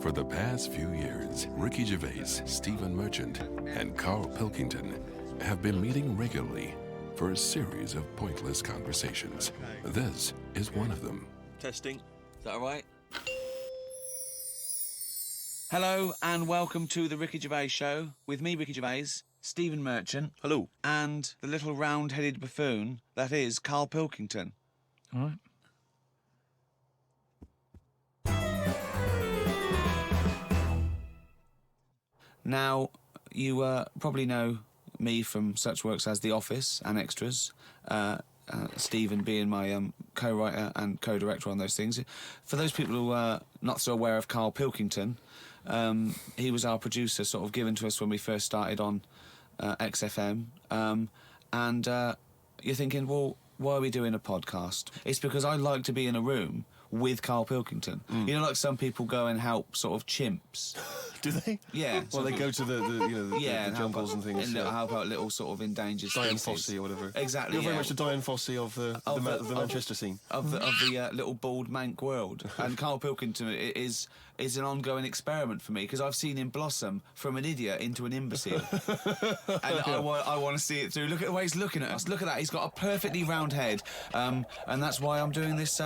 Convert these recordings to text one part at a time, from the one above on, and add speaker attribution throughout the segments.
Speaker 1: For the past few years, Ricky Gervais, Stephen Merchant, and Carl Pilkington have been meeting regularly for a series of pointless conversations. This is one of them.
Speaker 2: Testing. Is that all right? Hello and welcome to the Ricky Gervais Show with me, Ricky Gervais, Stephen Merchant.
Speaker 3: Hello.
Speaker 2: And the little round-headed buffoon that is Carl Pilkington.
Speaker 4: All right.
Speaker 2: Now, you probably know me from such works as The Office and Extras, Stephen being my co-writer and co-director on those things. For those people who are not so aware of Carl Pilkington, he was our producer, sort of given to us when we first started on XFM. And you're thinking, well, why are we doing a podcast? It's because I like to be in a room with Carl Pilkington. You know, like some people go and help sort of chimps.
Speaker 3: Do they?
Speaker 2: Yeah.
Speaker 3: Well, they go to the jungles and things.
Speaker 2: And help out little sort of endangered
Speaker 3: Diane
Speaker 2: species.
Speaker 3: Fossey or whatever.
Speaker 2: Exactly.
Speaker 3: You're very much the Diane Fossey of the Manchester scene.
Speaker 2: Of the little bald mank world. And Carl Pilkington is an ongoing experiment for me because I've seen him blossom from an idiot into an imbecile. And I want to see it through. Look at the way he's looking at us. Look at that. He's got a perfectly round head. And that's why I'm doing this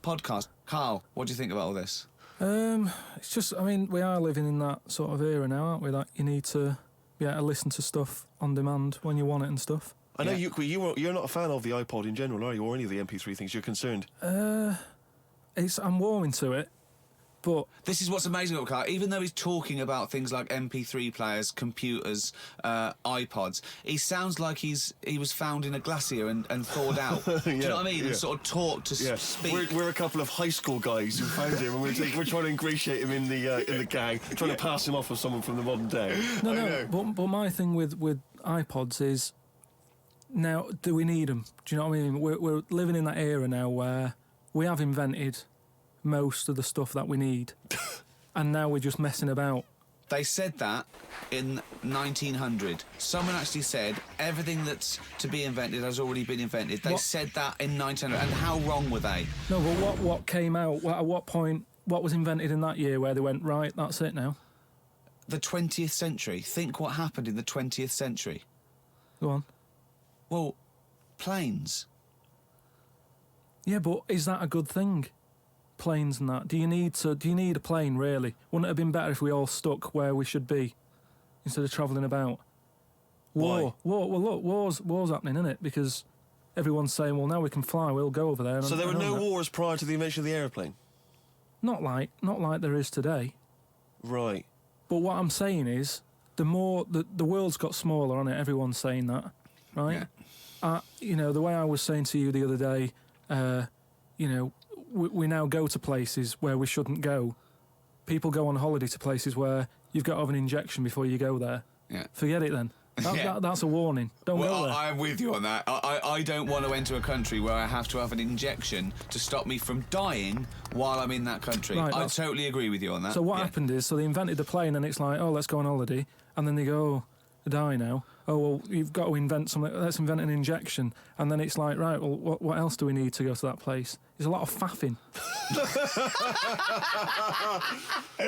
Speaker 2: podcast. Carl, what do you think about all this?
Speaker 4: It's just, I mean, we are living in that sort of era now, aren't we? That you need to be able to listen to stuff on demand when you want it and stuff.
Speaker 3: I know you're not a fan of the iPod in general, are you? Or any of the MP3 things? You're concerned?
Speaker 4: I'm warming to it, but
Speaker 2: This is what's amazing about Carl. Even though he's talking about things like MP3 players, computers, iPods, he sounds like he was found in a glacier and thawed out. Do you know what I mean? And sort of taught to speak.
Speaker 3: We're a couple of high school guys who found him, and we're trying to ingratiate him in the gang, trying to pass him off as someone from the modern day.
Speaker 4: No. But my thing with iPods is, now, do we need them? Do you know what I mean? We're living in that era now where we have invented most of the stuff that we need, and now we're just messing about.
Speaker 2: They said that in 1900. Someone actually said everything that's to be invented has already been invented. They said that in 1900. And how wrong were they?
Speaker 4: No, but what came out? At what point? What was invented in that year where they went, right, that's it now?
Speaker 2: The 20th century. Think what happened in the 20th century.
Speaker 4: Go on.
Speaker 2: Well, planes.
Speaker 4: Yeah, but is that a good thing? Planes and that. Do you need a plane, really? Wouldn't it have been better if we all stuck where we should be instead of travelling about? War. Well, look, war's happening, isn't it? Because everyone's saying, well, now we can fly, we'll go over there.
Speaker 3: So there were no wars prior to the invention of the aeroplane?
Speaker 4: Not like there is today.
Speaker 3: Right.
Speaker 4: But what I'm saying is, the world's got smaller, hasn't it? Everyone's saying that, right?
Speaker 2: Yeah.
Speaker 4: The way I was saying to you the other day, we now go to places where we shouldn't go. People go on holiday to places where you've got to have an injection before you go there.
Speaker 2: Yeah.
Speaker 4: Forget it then. That's a warning. Don't go there.
Speaker 2: I'm with you on that. I don't want to enter a country where I have to have an injection to stop me from dying while I'm in that country.
Speaker 4: Right,
Speaker 2: I totally agree with you on that.
Speaker 4: So what happened is, they invented the plane and it's like, oh, let's go on holiday. And then they go, oh, I die now. Oh, well, you've got to invent something. Let's invent an injection. And then it's like, right, well, what else do we need to go to that place? There's a lot of faffing.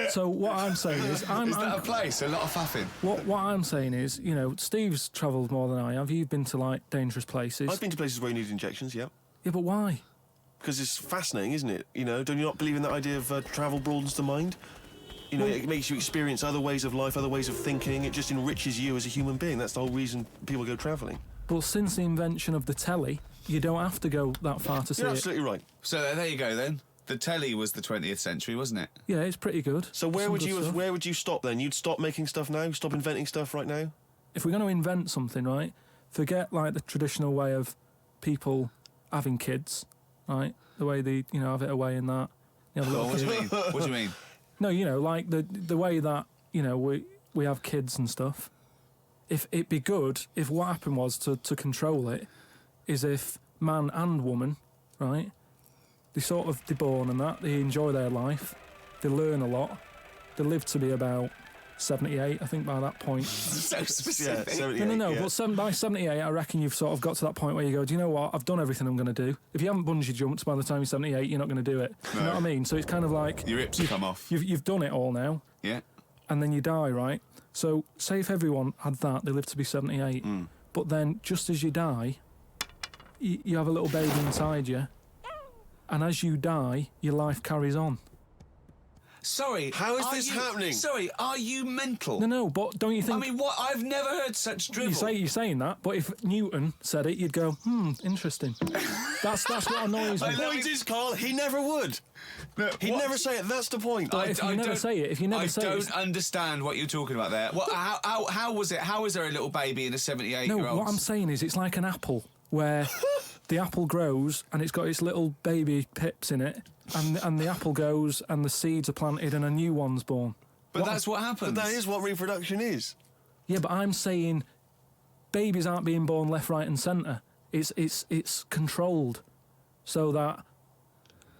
Speaker 4: So what I'm saying is... Is
Speaker 2: that a place? A lot of faffing?
Speaker 4: What I'm saying is, Steve's travelled more than I have. You've been to, dangerous places.
Speaker 3: I've been to places where you need injections, yeah.
Speaker 4: Yeah, but why?
Speaker 3: Because it's fascinating, isn't it? Don't you not believe in that idea of travel broadens the mind? It makes you experience other ways of life, other ways of thinking. It just enriches you as a human being. That's the whole reason people go travelling.
Speaker 4: But since the invention of the telly, you don't have to go that far to see it.
Speaker 3: You're absolutely right.
Speaker 2: So there you go then. The telly was the 20th century, wasn't it?
Speaker 4: Yeah, it's pretty good.
Speaker 3: So where would you stop then? You'd stop making stuff now? Stop inventing stuff right now?
Speaker 4: If we're going to invent something, right, forget the traditional way of people having kids, right? The way they, have it away in that.
Speaker 2: What do you mean? What do you mean?
Speaker 4: No, the way that, we have kids and stuff. If it'd be good if what happened was to control it is if man and woman, right, they're born and that, they enjoy their life, they learn a lot, they live to be about 78, I think, by that point.
Speaker 2: So specific.
Speaker 3: Yeah, 78,
Speaker 4: No,
Speaker 3: yeah.
Speaker 4: but by 78, I reckon you've sort of got to that point where you go, do you know what, I've done everything I'm going to do. If you haven't bungee jumped by the time you're 78, you're not going to do it. You know what I mean? So it's kind of like...
Speaker 2: Your hips have come off.
Speaker 4: You've done it all now,
Speaker 2: Yeah.
Speaker 4: and then you die, right? So say if everyone had that, they lived to be 78, but then just as you die, you have a little baby inside you, and as you die, your life carries on.
Speaker 2: Sorry.
Speaker 3: How is
Speaker 2: are
Speaker 3: this
Speaker 2: you-
Speaker 3: happening?
Speaker 2: Sorry, are you mental?
Speaker 4: No, but don't you think...
Speaker 2: I mean, what? I've never heard such drivel.
Speaker 4: You're saying that, but if Newton said it, you'd go, interesting. That's what annoys me.
Speaker 3: The point is, Carl, he never would. He'd never say it. That's the point.
Speaker 4: But if you never say it,
Speaker 2: I don't understand what you're talking about there. What? How was it? How is there a little baby in a 78-year-old?
Speaker 4: No, what I'm saying is it's like an apple where the apple grows and it's got its little baby pips in it, and the apple goes and the seeds are planted and a new one's born.
Speaker 2: But that's what happens.
Speaker 3: But that is what reproduction is.
Speaker 4: Yeah, but I'm saying babies aren't being born left, right, and centre. It's controlled so that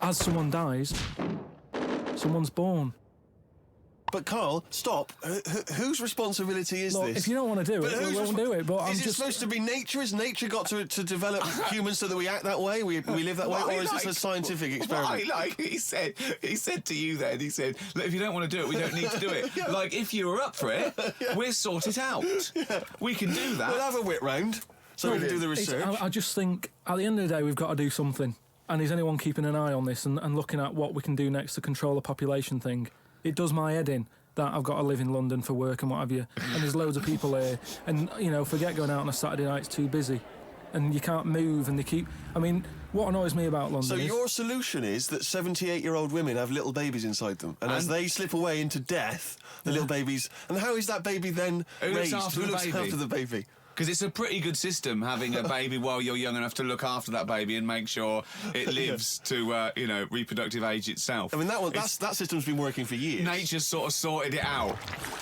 Speaker 4: as someone dies, someone's born.
Speaker 3: But Carl, stop. Whose responsibility is
Speaker 4: Look,
Speaker 3: this?
Speaker 4: if you don't want to do it, we won't do it. But I'm
Speaker 3: is it
Speaker 4: just
Speaker 3: supposed to be nature? Has nature got to develop humans so that we act that way? We live that way, or is this a scientific experiment?
Speaker 2: He said to you then, he said, look, if you don't want to do it, we don't need to do it. Like, if you were up for it, we'll sort it out. We can do that.
Speaker 3: We'll have a wit round so we can do the
Speaker 4: It's-
Speaker 3: research.
Speaker 4: I just think at the end of the day we've got to do something. And is anyone keeping an eye on this and looking at what we can do next to control the population thing? It does my head in that I've got to live in London for work and what have you. And there's loads of people here. And, forget going out on a Saturday night, it's too busy. And you can't move and they keep... I mean, what annoys me about London
Speaker 3: So
Speaker 4: is...
Speaker 3: your solution is that 78-year-old women have little babies inside them, and as they slip away into death, the little babies... And how is that baby then
Speaker 2: Who looks
Speaker 3: raised?
Speaker 2: after
Speaker 3: Who
Speaker 2: the
Speaker 3: looks
Speaker 2: baby?
Speaker 3: after the baby?
Speaker 2: Because it's a pretty good system having a baby while you're young enough to look after that baby and make sure it lives to, reproductive age itself.
Speaker 3: I mean, that system's been working for years.
Speaker 2: Nature's sort of sorted it out.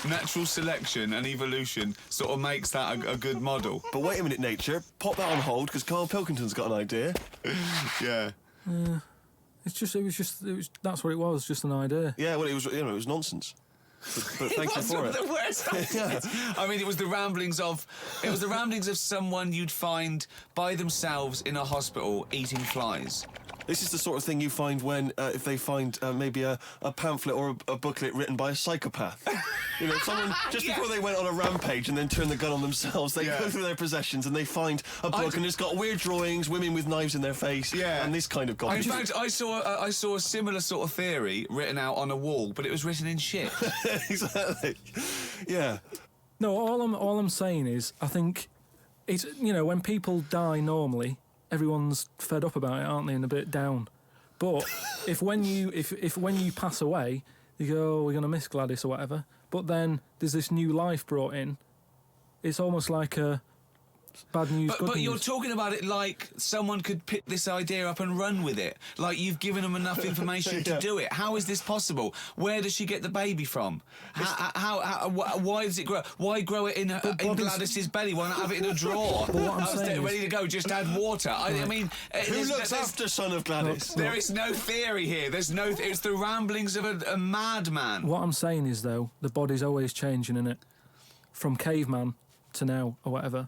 Speaker 2: Natural selection and evolution sort of makes that a good model.
Speaker 3: But wait a minute, nature. Pop that on hold, because Carl Pilkington's got an idea.
Speaker 2: Yeah.
Speaker 4: That's what it was, just an idea.
Speaker 3: Yeah, well, it was nonsense. But thank you for it.
Speaker 2: The worst I mean, it was the ramblings of someone you'd find by themselves in a hospital eating flies.
Speaker 3: This is the sort of thing you find when, if they find maybe a pamphlet or a booklet written by a psychopath. Someone, just before they went on a rampage and then turned the gun on themselves, they go through their possessions and they find a book and it's got weird drawings, women with knives in their face, and this kind of
Speaker 2: In
Speaker 3: garbage.
Speaker 2: fact, I saw a similar sort of theory written out on a wall, but it was written in shit.
Speaker 3: Exactly. Yeah.
Speaker 4: No, all I'm saying is, I think it's when people die normally, everyone's fed up about it, aren't they, and a bit down. But if when you pass away, you go, oh, we're gonna miss Gladys or whatever. But then there's this new life brought in. It's almost like a bad news, good
Speaker 2: But
Speaker 4: news.
Speaker 2: you're talking about it like someone could pick this idea up and run with it. Like you've given them enough information to do it. How is this possible? Where does she get the baby from? Why does it grow? Why grow it in Gladys's belly? Why not have it in a drawer?
Speaker 4: But what I'm saying is-
Speaker 2: ready to go, just add water. I mean...
Speaker 3: Who looks after son of Gladys?
Speaker 2: There is no theory here. It's the ramblings of a madman.
Speaker 4: What I'm saying is, though, the body's always changing, innit? From caveman to now, or whatever.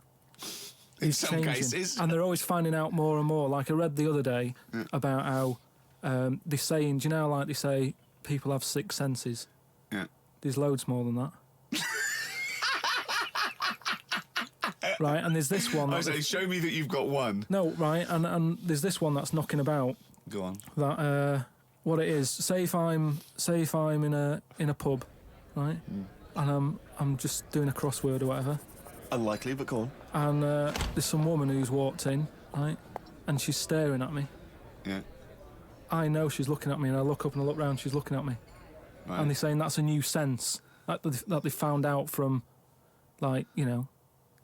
Speaker 2: In some cases.
Speaker 4: And they're always finding out more and more. Like I read the other day about how they're saying, do you know, like they say, people have six senses?
Speaker 2: Yeah.
Speaker 4: There's loads more than that. Right, and there's this one...
Speaker 2: I say, show me that you've got one.
Speaker 4: No, right, and there's this one that's knocking about.
Speaker 2: Go on.
Speaker 4: That what it is. Say if I'm in a pub, right, and I'm just doing a crossword or whatever,
Speaker 3: Unlikely, but go on.
Speaker 4: and there's some woman who's walked in, right, and she's staring at me.
Speaker 2: Yeah.
Speaker 4: I know she's looking at me, and I look up and I look round. She's looking at me,
Speaker 2: Right.
Speaker 4: and they're saying that's a new sense that they found out from, like,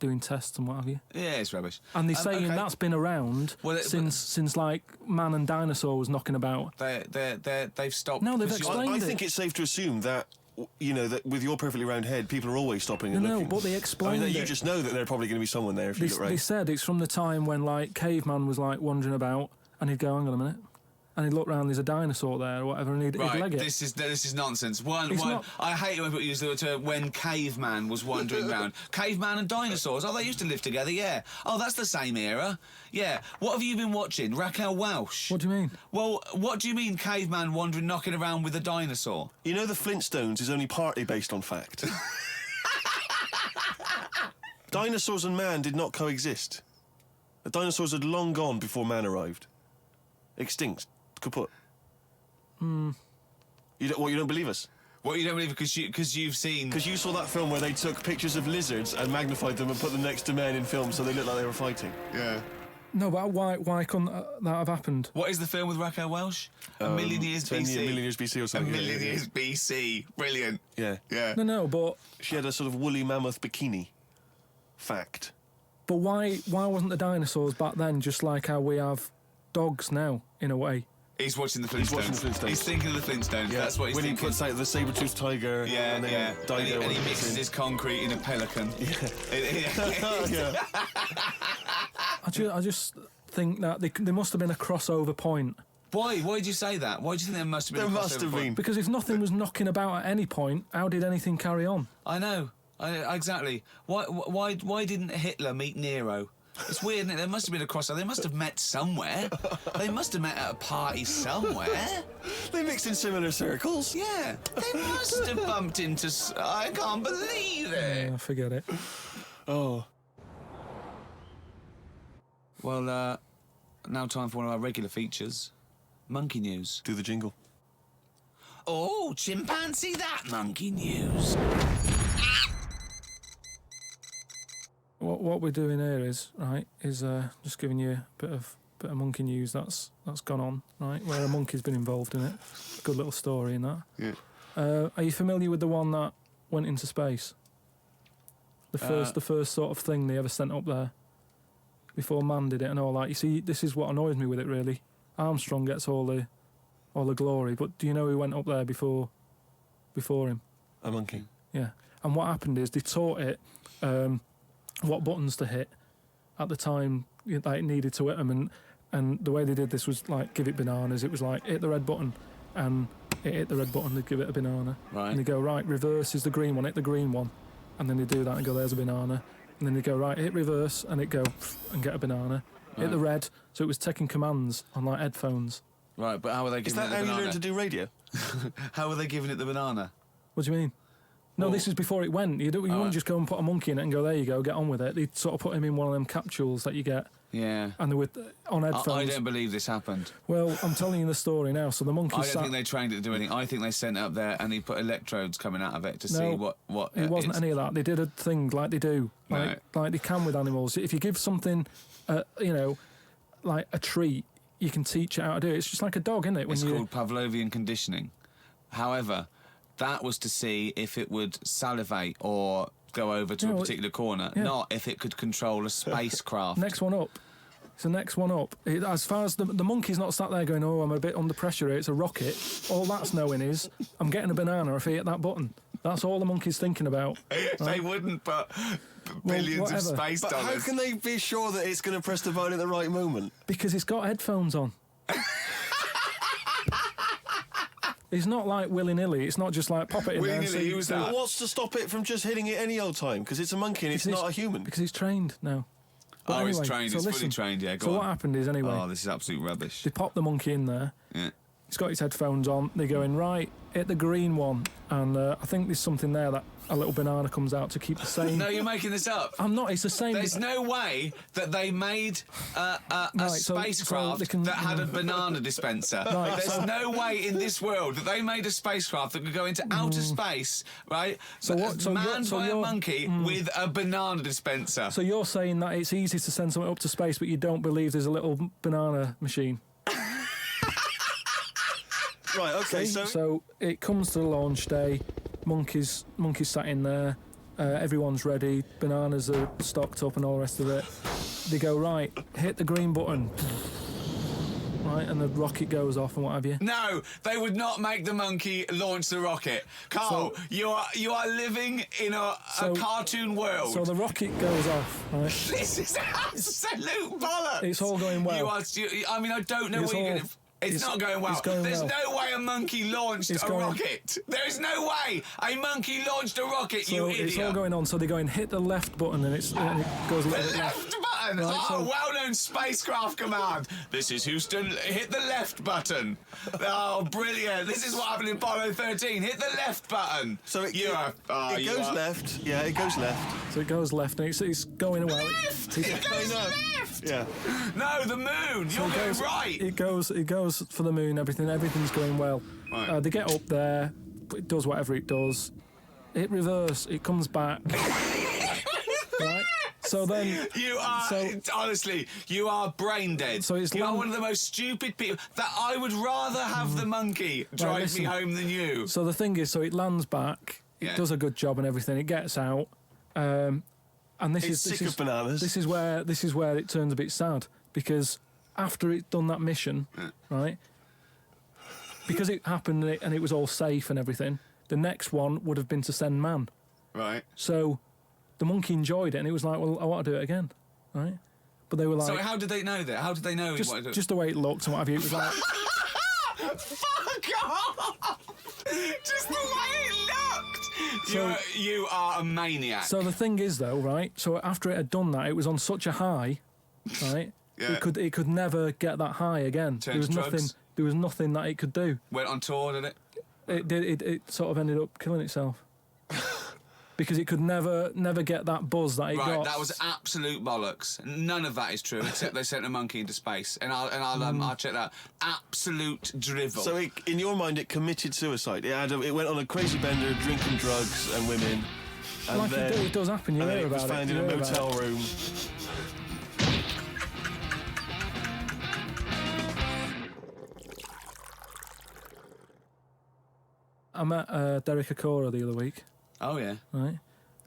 Speaker 4: doing tests and what have you.
Speaker 2: Yeah, it's rubbish.
Speaker 4: And they're saying
Speaker 2: okay.
Speaker 4: that's been around since like man and dinosaur was knocking about.
Speaker 2: They've stopped.
Speaker 4: No, they've
Speaker 2: pursuing-
Speaker 4: explained
Speaker 3: I
Speaker 4: it.
Speaker 3: think it's safe to assume that, that with your perfectly round head, people are always stopping and
Speaker 4: No,
Speaker 3: looking.
Speaker 4: but they explained
Speaker 3: You
Speaker 4: it.
Speaker 3: just know that there's probably going to be someone there if you look
Speaker 4: They
Speaker 3: right.
Speaker 4: said it's from the time when, like, caveman was, like, wandering about, and he'd go, hang on a minute. and he'd look round, there's a dinosaur there or whatever, and he'd leg it.
Speaker 2: This is nonsense. One.
Speaker 4: Not-
Speaker 2: I hate it when people use the term when caveman was wandering round. Caveman and dinosaurs. Oh, they used to live together. Yeah. Oh, that's the same era. Yeah. What have you been watching? Raquel Welch.
Speaker 4: What do you mean?
Speaker 2: Well, what do you mean caveman wandering, knocking around with a dinosaur?
Speaker 3: You know the Flintstones is only partly based on fact. Dinosaurs and man did not coexist. The dinosaurs had long gone before man arrived. Extinct. Kaput. You don't believe us?
Speaker 2: What, you don't believe because you've seen...
Speaker 3: Because you saw that film where they took pictures of lizards and magnified them and put them next to men in film so they looked like they were fighting.
Speaker 2: Yeah.
Speaker 4: No, but why couldn't that have happened?
Speaker 2: What is the film with Raquel Welch? A Million Years BC.
Speaker 3: A Million Years BC or
Speaker 2: A
Speaker 3: something.
Speaker 2: Million Years BC. Brilliant.
Speaker 3: Yeah.
Speaker 2: Yeah.
Speaker 4: No, but
Speaker 3: She had a sort of woolly mammoth bikini. Fact.
Speaker 4: But why wasn't the dinosaurs back then just like how we have dogs now, in a way?
Speaker 2: He's watching the Flintstones.
Speaker 3: He's watching the Flintstones.
Speaker 2: He's thinking of the Flintstones.
Speaker 3: Yeah.
Speaker 2: That's what he's
Speaker 3: when
Speaker 2: thinking.
Speaker 3: When he puts out the saber-toothed tiger and then Dido
Speaker 2: And he mixes his concrete in a pelican.
Speaker 3: Yeah.
Speaker 4: I just think that there must have been a crossover point.
Speaker 2: Why? Why did you say that? Why do you think there must have been
Speaker 3: There
Speaker 2: a crossover
Speaker 3: must have
Speaker 2: point?
Speaker 3: been.
Speaker 4: Because if nothing was knocking about at any point, how did anything carry on?
Speaker 2: I know. Exactly. Why didn't Hitler meet Nero? It's weird, isn't it? There must have been a crossover. They must have met somewhere. They must have met at a party somewhere.
Speaker 3: They mixed in similar circles.
Speaker 2: Yeah. They must have bumped into... I can't believe it.
Speaker 4: Yeah, forget it.
Speaker 3: Oh.
Speaker 2: Well, now time for one of our regular features. Monkey news.
Speaker 3: Do the jingle.
Speaker 2: Oh, chimpanzee that monkey news.
Speaker 4: What we're doing here is just giving you a bit of monkey news that's gone on, right? Where a monkey's been involved in it. Good little story in that.
Speaker 3: Yeah.
Speaker 4: Are you familiar with the one that went into space? The first sort of thing they ever sent up there before man did it and all that. You see, this is what annoys me with it really. Armstrong gets all the glory, but do you know who went up there before him?
Speaker 3: A monkey.
Speaker 4: Yeah. And what happened is they taught it what buttons to hit at the time it needed to hit them, and the way they did this was like give it bananas. It was like hit the red button, and it hit the red button, they'd give it a banana.
Speaker 2: Right.
Speaker 4: And they go, right, reverse is the green one, hit the green one. And then they do that and go, there's a banana. And then they go, right, hit reverse, and it go and get a banana.
Speaker 2: Right.
Speaker 4: Hit the red, so it was taking commands on like headphones.
Speaker 2: Right, but how are they
Speaker 3: Is
Speaker 2: giving
Speaker 3: that
Speaker 2: it the
Speaker 3: how you
Speaker 2: banana?
Speaker 3: learn to do radio?
Speaker 2: How are they giving it the banana?
Speaker 4: What do you mean? No,
Speaker 2: Well-
Speaker 4: this is before it went. You wouldn't just go and put a monkey in it and go, there you go, get on with it. They'd sort of put him in one of them capsules that you get,
Speaker 2: Yeah.
Speaker 4: and they were on headphones.
Speaker 2: I don't believe this happened.
Speaker 4: Well, I'm telling you the story now. So the monkey
Speaker 2: I don't
Speaker 4: sat...
Speaker 2: think they trained it to do anything. I think they sent it up there and he put electrodes coming out of it to see what
Speaker 4: It wasn't any of that. They did a thing like they do, like they can with animals. If you give something, like a treat, you can teach it how to do it. It's just like a dog, isn't it?
Speaker 2: It's called Pavlovian conditioning. However, that was to see if it would salivate or go over to a particular corner, not if it could control a spacecraft.
Speaker 4: Next one up. It's the next one up. As far as the monkey's not sat there going, oh, I'm a bit under pressure here, it's a rocket. All that's knowing is, I'm getting a banana if I hit that button. That's all the monkey's thinking about.
Speaker 2: They wouldn't put billions of
Speaker 4: whatever.
Speaker 2: space
Speaker 3: But
Speaker 2: dollars.
Speaker 3: how can they be sure that it's going to press the button at the right moment?
Speaker 4: Because he's got headphones on. It's not like willy-nilly. It's not just like pop it in there and
Speaker 2: Willy-nilly,
Speaker 4: see.
Speaker 2: who's that?
Speaker 3: But what's to stop it from just hitting it any old time? Because it's a monkey and it's not a human.
Speaker 4: Because he's trained now. But
Speaker 2: It's
Speaker 4: anyway,
Speaker 2: trained.
Speaker 4: so
Speaker 2: It's fully
Speaker 4: listen.
Speaker 2: trained. Yeah, go
Speaker 4: So
Speaker 2: on.
Speaker 4: what happened is, anyway,
Speaker 2: Oh, this is absolute rubbish.
Speaker 4: they pop the monkey in there.
Speaker 2: Yeah.
Speaker 4: He's got his headphones on. They're going, right, hit the green one. And I think there's something there that a little banana comes out to keep the same.
Speaker 2: No, you're making this up.
Speaker 4: I'm not. It's the same.
Speaker 2: There's no way that they made a
Speaker 4: Right, so
Speaker 2: spacecraft
Speaker 4: they can-
Speaker 2: that had a banana dispenser.
Speaker 4: Right,
Speaker 2: There's
Speaker 4: so-
Speaker 2: no way in this world that they made a spacecraft that could go into outer space, right?
Speaker 4: So what- so
Speaker 2: manned
Speaker 4: you're- so
Speaker 2: by a
Speaker 4: you're-
Speaker 2: monkey with a banana dispenser.
Speaker 4: So you're saying that it's easy to send something up to space, but you don't believe there's a little banana machine.
Speaker 3: Right, okay,
Speaker 4: So it comes to the launch day. Monkeys sat in there. Everyone's ready. Bananas are stocked up and all the rest of it. They go, right, hit the green button. Right, and the rocket goes off and what have you.
Speaker 2: No, they would not make the monkey launch the rocket. Carl, you are living in a cartoon world.
Speaker 4: So the rocket goes off, right?
Speaker 2: This is absolute bollocks.
Speaker 4: It's all going well.
Speaker 2: I don't know what you're going to... It's not going well.
Speaker 4: It's going
Speaker 2: There's
Speaker 4: well.
Speaker 2: no way a monkey launched a rocket. There is no way a monkey launched a rocket,
Speaker 4: So
Speaker 2: you idiot.
Speaker 4: it's all going on. So they're going, hit the left button, and it goes a
Speaker 2: The
Speaker 4: little bit
Speaker 2: left
Speaker 4: left.
Speaker 2: button!
Speaker 4: Right, so-
Speaker 2: Well-known spacecraft command. This is Houston, hit the left button. Oh, brilliant. This is what happened in Apollo 13. Hit the left button.
Speaker 3: So it
Speaker 2: You are- oh,
Speaker 3: it
Speaker 2: you
Speaker 3: goes
Speaker 2: are-
Speaker 3: left. Yeah, it goes left.
Speaker 4: So it goes left, and it's going well.
Speaker 2: Left! It goes left!
Speaker 3: Yeah.
Speaker 2: No, the moon. You're going right.
Speaker 4: It goes for the moon. Everything's going well.
Speaker 2: Right.
Speaker 4: They get up there. It does whatever it does. It reverse. It comes back. Right. So then.
Speaker 2: You are, honestly, you are brain dead.
Speaker 4: So it's
Speaker 2: you are
Speaker 4: land-
Speaker 2: one of the most stupid people. That I would rather have the monkey drive
Speaker 4: listen.
Speaker 2: me home than you.
Speaker 4: So the thing is, so it lands back.
Speaker 2: Yeah.
Speaker 4: It does a good job and everything. It gets out. And this
Speaker 3: It's
Speaker 4: is
Speaker 3: sick of bananas.
Speaker 4: This is where it turns a bit sad, because after it done that mission, right? Because it happened and it was all safe and everything. The next one would have been to send man.
Speaker 2: Right.
Speaker 4: So the monkey enjoyed it, and it was like, well, I want to do it again, right? But they were like,
Speaker 2: So how did they know that? How did they know he wanted to...
Speaker 4: just the way it looked and what have you. It was like,
Speaker 2: Fuck off! Just the way it looked! You are a maniac.
Speaker 4: so the thing is though, right? So after it had done that, it was on such a high, right?
Speaker 2: Yeah.
Speaker 4: It could never get that high again.
Speaker 2: Turned to drugs?
Speaker 4: There was nothing that it could do.
Speaker 2: Went on tour, did it?
Speaker 4: It sort of ended up killing itself. Because it could never get that buzz that it got.
Speaker 2: Right, that was absolute bollocks. None of that is true, except they sent a monkey into space. And I'll check that. Absolute drivel.
Speaker 3: So in your mind, it committed suicide. It went on a crazy bender, drinking drugs and women. And
Speaker 4: like
Speaker 3: then,
Speaker 4: it does happen. You
Speaker 3: and then
Speaker 4: hear
Speaker 3: it was
Speaker 4: about
Speaker 3: found
Speaker 4: it.
Speaker 3: in
Speaker 4: you
Speaker 3: a
Speaker 4: hear about
Speaker 3: motel
Speaker 4: it.
Speaker 3: room.
Speaker 4: I met Derek Okora the other week,
Speaker 2: Oh, yeah.
Speaker 4: right?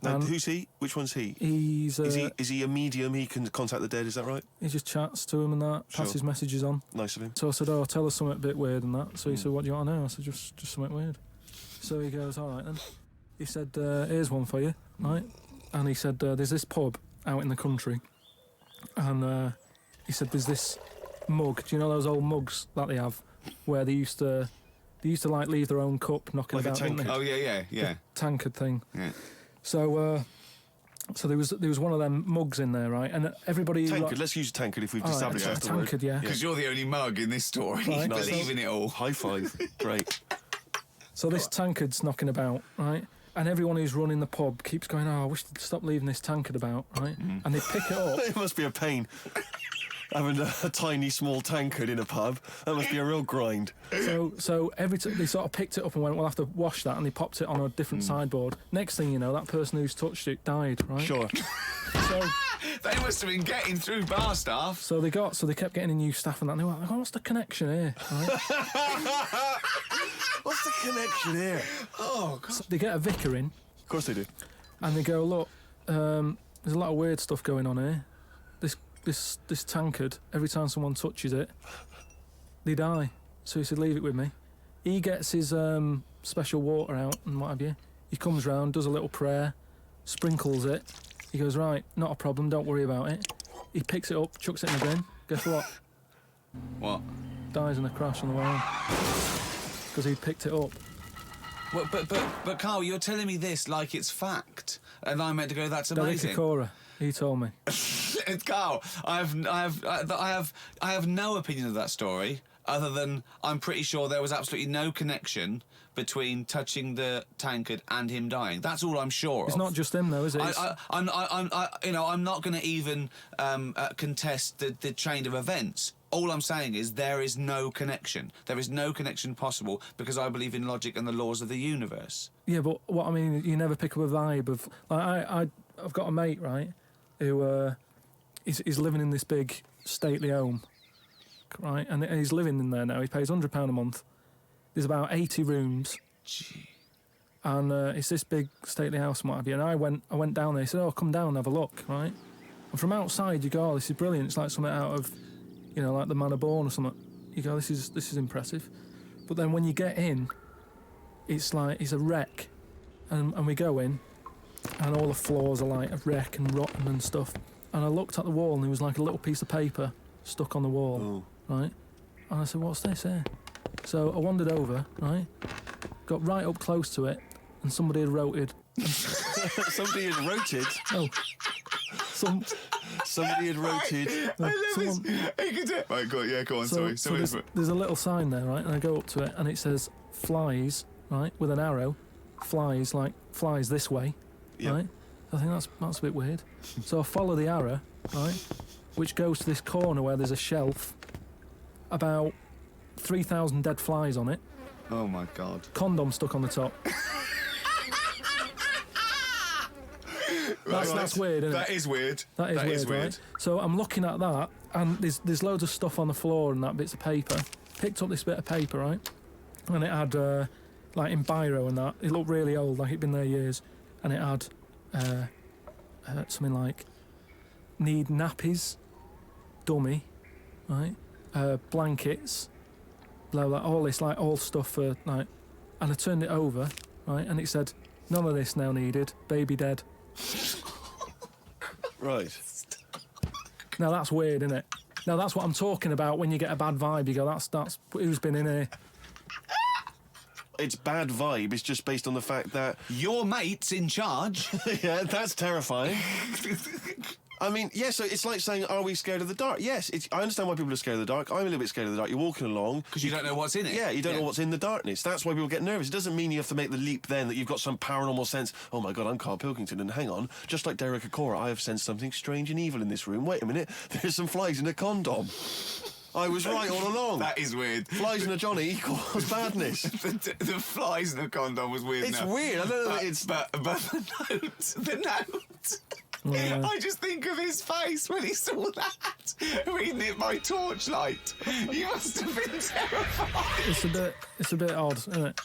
Speaker 3: Now,
Speaker 4: Um,
Speaker 3: who's he? Which one's he?
Speaker 4: He's
Speaker 3: Is he a medium? He can contact the dead. Is that right?
Speaker 4: he just chats to him and that,
Speaker 3: Sure.
Speaker 4: passes messages on.
Speaker 3: Nice of him.
Speaker 4: So I said, "Oh, tell us something a bit weird and that." So he said, "What do you want to know?" I said, "Just something weird." So he goes, "All right then." He said, "Here's one for you, right?" And he said, "There's this pub out in the country, and he said there's this mug. Do you know those old mugs that they have, where they used to like leave their own cup knocking
Speaker 3: Like a
Speaker 4: about, didn't they?
Speaker 2: Oh, yeah.
Speaker 4: Tankard thing."
Speaker 2: Yeah.
Speaker 4: So there was one of them mugs in there, right? And everybody
Speaker 3: Tankard. Let's use tankard if we've
Speaker 4: All right,
Speaker 3: established
Speaker 4: a
Speaker 3: that's the word.
Speaker 4: tankard, yeah.
Speaker 2: Because you're the only mug in this story.
Speaker 4: Right,
Speaker 2: You believe
Speaker 4: so-
Speaker 2: in it all.
Speaker 3: High five. Great.
Speaker 4: So this tankard's knocking about, right? And everyone who's running the pub keeps going, "Oh, I wish they'd stop leaving this tankard about," right? And they pick it up.
Speaker 3: It must be a pain. Having a tiny, small tankard in a pub. That must be a real grind.
Speaker 4: So every time they sort of picked it up and went, "We'll have to wash that," and they popped it on a different sideboard. Next thing you know, that person who's touched it died, right?
Speaker 3: Sure.
Speaker 4: So,
Speaker 2: They must have been getting through bar staff.
Speaker 4: so they kept getting new staff and that. And they were like, "Oh, what's the connection here?" Right?
Speaker 3: What's the connection here?
Speaker 2: Oh, God.
Speaker 4: So they get a vicar in
Speaker 3: Of course they do.
Speaker 4: and they go, "Look, there's a lot of weird stuff going on here. This tankard, every time someone touches it, they die." So he said, "Leave it with me." He gets his special water out and what have you. He comes round, does a little prayer, sprinkles it. He goes, "Right, not a problem, don't worry about it." He picks it up, chucks it in the bin. Guess what?
Speaker 2: What?
Speaker 4: Dies in a crash on the way home. Because he picked it up.
Speaker 2: Well, but Carl, you're telling me this like it's fact, and I'm meant to go, "That's
Speaker 4: Derek
Speaker 2: amazing."
Speaker 4: Okora, he told me.
Speaker 2: Carl, I have no opinion of that story other than I'm pretty sure there was absolutely no connection between touching the tankard and him dying. That's all I'm sure
Speaker 4: It's
Speaker 2: of.
Speaker 4: not just him though, is it?
Speaker 2: I'm not going to even contest the chain of events. All I'm saying is there is no connection. There is no connection possible because I believe in logic and the laws of the universe.
Speaker 4: Yeah, but what I mean, you never pick up a vibe of like I've got a mate, right, who he's living in this big stately home, right, and he's living in there now. He pays £100 a month. There's about 80 rooms,
Speaker 2: Gee.
Speaker 4: and it's this big stately house and what have you. And I went down there. He said, "Oh, come down and have a look," right. And from outside, you go, "Oh, this is brilliant. It's like something out of, you know, like the Man of Born or something." You go, "This is impressive," but then when you get in, it's like it's a wreck, and we go in, and all the floors are like a wreck and rotten and stuff. And I looked at the wall, and there was like a little piece of paper stuck on the wall, right? And I said, what's this here? So I wandered over, right? Got right up close to it, and somebody had roted.
Speaker 3: Somebody had roted.
Speaker 4: Oh,
Speaker 3: Somebody had roted.
Speaker 2: Right, go on,
Speaker 4: so there's a little sign there, right? And I go up to it, and it says flies, right, with an arrow. Flies, like flies this way,
Speaker 3: Yep.
Speaker 4: right? I think that's a bit weird. So I follow the arrow, right, which goes to this corner where there's a shelf, about 3,000 dead flies on it,
Speaker 2: Oh my God.
Speaker 4: condom stuck on the top. That's weird, isn't it?
Speaker 2: That is weird.
Speaker 4: That is weird, right? So I'm looking at that, and there's loads of stuff on the floor and that, bits of paper. Picked up this bit of paper, right? And it had, like in biro and that, it looked really old, like it'd been there years. And it had something like, need nappies, dummy, right? Blankets, blah, blah, all this, like, all stuff for, like... And I turned it over, right? And it said, none of this now needed, baby dead.
Speaker 3: Right.
Speaker 4: Now that's weird, isn't it? Now that's what I'm talking about when you get a bad vibe. You go, that's who's been in here?
Speaker 3: It's bad vibe. It's just based on the fact that...
Speaker 2: Your mate's in charge.
Speaker 3: Yeah, that's terrifying. I mean, yeah, so it's like saying, are we scared of the dark? Yes, I understand why people are scared of the dark. I'm a little bit scared of the dark. You're walking along.
Speaker 2: Because you don't know what's in it.
Speaker 3: Yeah, you don't know what's in the darkness. That's why people get nervous. It doesn't mean you have to make the leap then that you've got some paranormal sense. Oh, my God, I'm Carl Pilkington, and hang on. Just like Derek Acora, I have sensed something strange and evil in this room. Wait a minute. There's some flies in a condom. I was right all along.
Speaker 2: That is weird.
Speaker 3: Flies in a Johnny equals badness.
Speaker 2: The flies in the condom was weird.
Speaker 3: It's weird. I don't know.
Speaker 2: But the note.
Speaker 4: Yeah.
Speaker 2: I just think of his face when he saw that, reading it by torchlight. You must have been terrified.
Speaker 4: It's a bit odd, isn't it?